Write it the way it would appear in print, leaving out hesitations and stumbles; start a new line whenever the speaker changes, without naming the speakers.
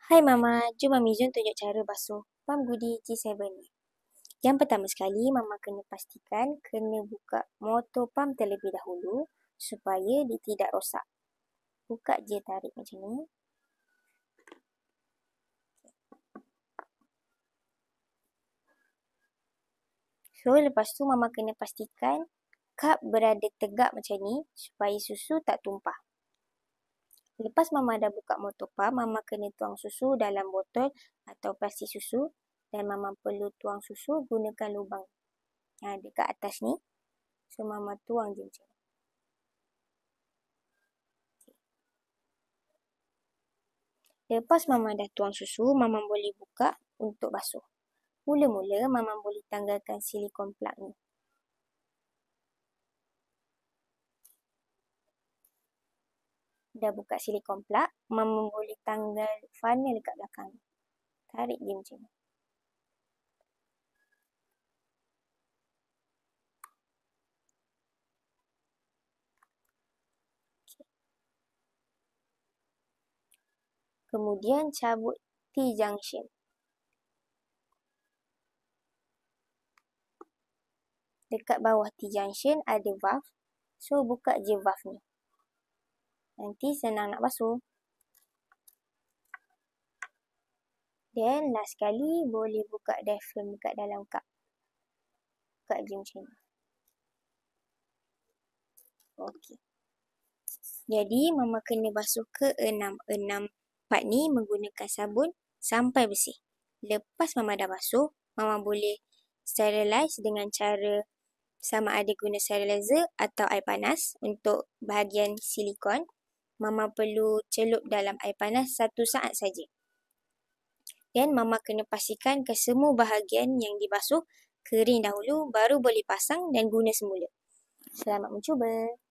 Hai Mama, jom Mami Zun tunjuk cara basuh pam Goody G7 ni. Yang pertama sekali, Mama kena pastikan kena buka motor pam terlebih dahulu supaya dia tidak rosak. Buka je, tarik macam ni. So, lepas tu Mama kena pastikan kap berada tegak macam ni supaya susu tak tumpah. Lepas Mama dah buka motor pam, Mama kena tuang susu dalam botol atau plastik susu dan Mama perlu tuang susu gunakan lubang dekat atas ni. So, Mama tuang je macam ni. Lepas Mama dah tuang susu, Mama boleh buka untuk basuh. Mula-mula, Mama boleh tanggalkan silikon plug ni. Dah buka silikon plug, Mama boleh tanggal funnel kat belakang. Tarik dia macam ni. Kemudian cabut T-junction. Dekat bawah T-junction ada valve. So, buka je valve ni. Nanti senang nak basuh. Dan last sekali boleh buka diaphragm dekat dalam kap. Buka je macam ni. Okey. Jadi, Mama kena basuh ke-6 part ni menggunakan sabun sampai bersih. Lepas Mama dah basuh, Mama boleh sterilize dengan cara sama ada guna sterilizer atau air panas. Untuk bahagian silikon, Mama perlu celup dalam air panas 1 saat saja. Dan Mama kena pastikan ke semua bahagian yang dibasuh kering dahulu baru boleh pasang dan guna semula. Selamat mencuba.